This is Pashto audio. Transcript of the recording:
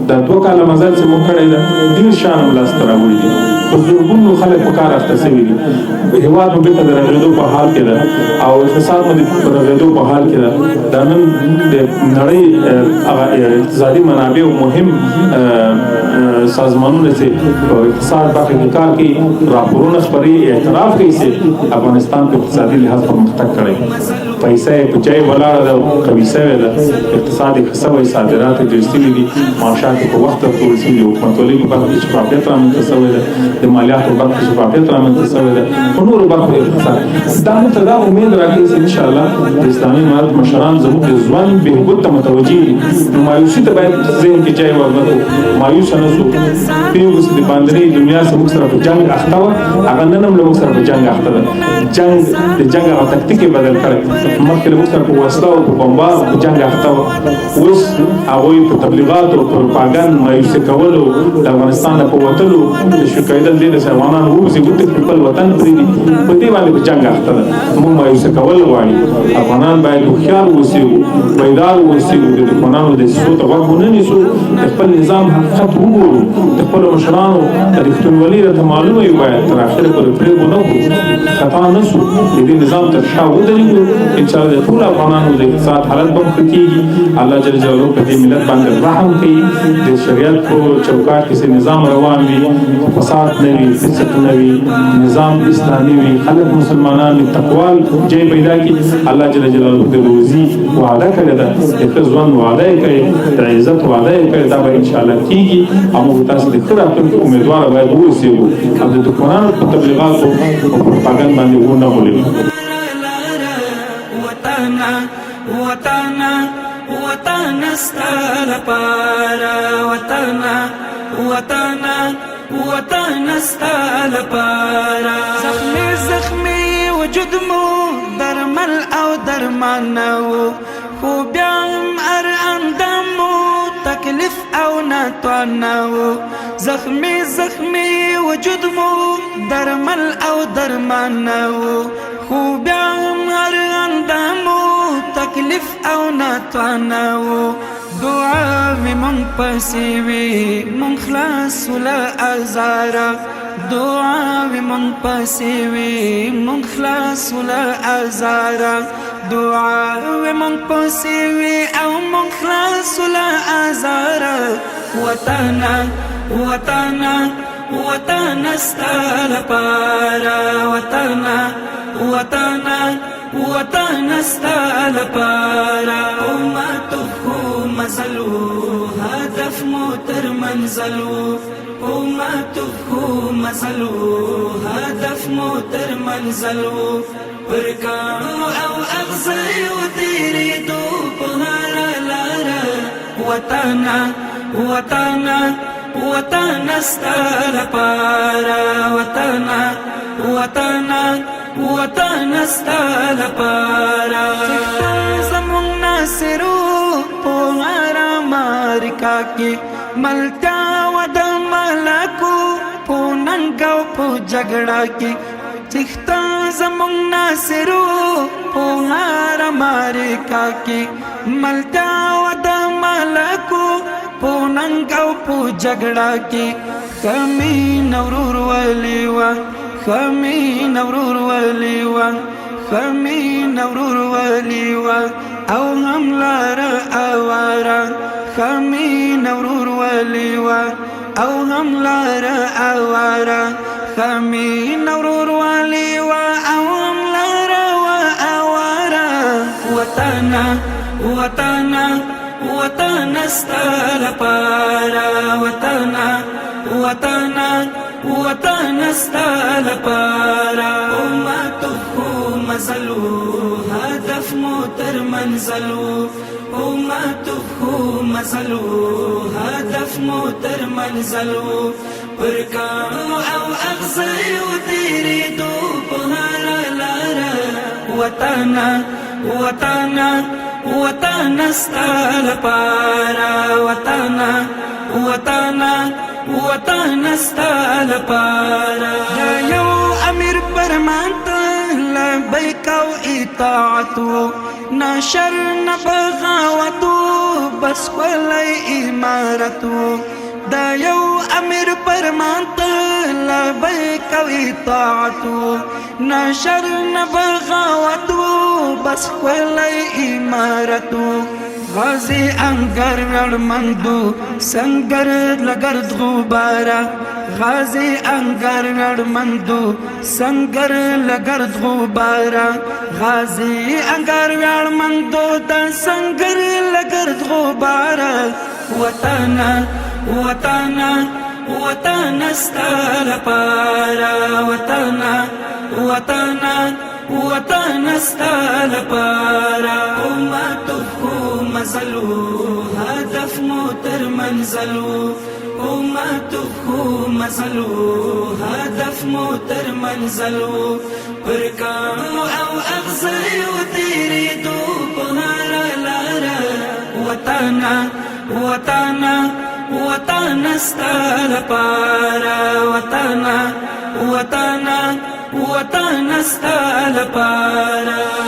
دا 2 کاله مزل چې موږ کړی ده ډېر شان هم لاسته راوړي دي په زرګونو خلک په کار اخته سوي دي هېواد مو بېرته د رغېدو په حال کې ده او اقتصاد مو د رغېدو په حال کې ده دا نن د نړۍ هغه اقتصادي منابعو مهم سازمانونه چې په اقتصاد برخه کې کار کوي راپورونه خپري اعتراف کوي چې افغانستان په اقتصادي لحاظ پرمختګ کړی پیسې په ځای ولاړه ده قوي شوې ده اقتصاد یې ښه شوی صادرات یې ډېر شوي دي معاشات یې په وخت ورکول شوي دي حکومتولۍ په برخه کې شفافیت رامنځته شوی ده د مالیاتو په برخه کې شفافیت رامنځته شوی ده په نورو برخو اقتصاد دا موږ ته دا امید راکوي چې انشاءالله د اسلامي امارت مشران زموږ د ژوند بهبود ته متوجه دي نو مایوسي ته باید ذهن کې ځای ورنکړو مایوسه نه شو پوهېږو چې د باندنۍ دنیا چې موږ سره په جنګ اخته وه هغه نن هم له موږ سره په جنګ اخته ده جنګ د جنګ هغه تکتیک یې بدل کړی مخکې له موږ سره په وسله او په بمبار په جنګ اخته وه اوس هغوی په تبلیغاتو پروپاګند مایوسي کولو د افغانستان نه په وتلو تشویق کېدل دې د افغانان ووځي وتښتي خپل وطن پرېږدي په دې باندې په جنګ اخته ده موږ مایوسه کول غواړي افغانان باید هوښیار واوسي بیدار واوسي د دښمنانو دسیسو ته غوږ ونه نیسو د خپل نظام حقیقت وګورو د خپلو مشرانو رښتینولي راته معلومه وي باید تر اخره پورې پرېږدو نه کړو خطا نه شو د دې نظام تر شا ودرېږو انشاءالله د ټولو افغانانو د اقتصاد حالت به هم ښه کېږي الله جل جلاله په دې ملت باندې رحم کوي د شریعت په چوکاټ کې نظام روان وي فساد نه وي فسق نه وي نظام اسلامي وي خلک مسلمانان تقوا ځای پیدا کړي الله جل جلاله د روزي وعده کړې ده د ښه ژوند وعده یې کړې د عزت وعده یې کړې دا به انشاءالله کېږي او موږ تاسو د ښه راتلونکي امیدواره باید واوسېږو او د دښمنانو په تبلیغاتو او پروپاګند باندې ونه غولېږو وطن ستا لپاره وطن ستا لپاره زخمي وجود مو درمل او درمان نو خو بیا هم هر اندام مو تکلیف او ناتوان نو زخمي وجود مو درمل او درمان نو خو بیا هم هر اندام مو تکلیف او ناتوان نو دعا وی من پسی وی من خلاص ولا ازارا دعا وی من پسی وی من خلاص ولا ازارا دعا وی من پسی وی او من خلاص ولا ازارا وطن ستا لپاره وطن ستا لپاره امتو مزلو هدف مو تر منزلو امتو مزلو هدف مو تر منزلو پرکانو او اغزیو تیری دو پهارا لارا وطن ستا لپاره وطن ستا لپاره زمون ناصرو پوهارا مارکا کی ملتا ود ملکو پوننگاو پو جگڑا کی چختا زمون ناصرو پوهارا مارکا کی ملتا ود ملکو پوننگاو پو جگڑا کی کمی نورور ولیوان خمی نورور ولیوان او هم لارا اوارا خمی نورور ولیوان او هم لارا اوارا خمی نورور ولیوان او هم لارا اوارا وطن ستا لپاره وطن ستا لپاره امتو مزلو هدف مو تر منزلو امتو مزلو هدف مو تر منزلو پرکانو او اغزیو تیری دو پهارا لارا وطن ستا لپاره وطن ستا لپاره یو امیر فرمان ته لبیک او اطاعتو نا شر نا بغاوتو بس ولی امارتو دا یو امیر پرمانتا لبیک او اطاعتو نا شر نا بغاوتو بس ولی امارتو غازی انگر رڑمندو سنگر لگرد غبارا غازی انگر رڑمندو سنگر لگرد غبارا غازی انگر رڑمندو دا سنگر لگرد غبارا وطانا وطانا وطانا استال پارا وطانا وطانا وطانا استال پارا امتو مزلو هدف موتر منزلو امتو مزلو هدف موتر منزلو پرکانو او اغزیو تیری دو پنارا لارا وطانا وطانا وطانا استال پارا وطانا وطانا وطانا استال پارا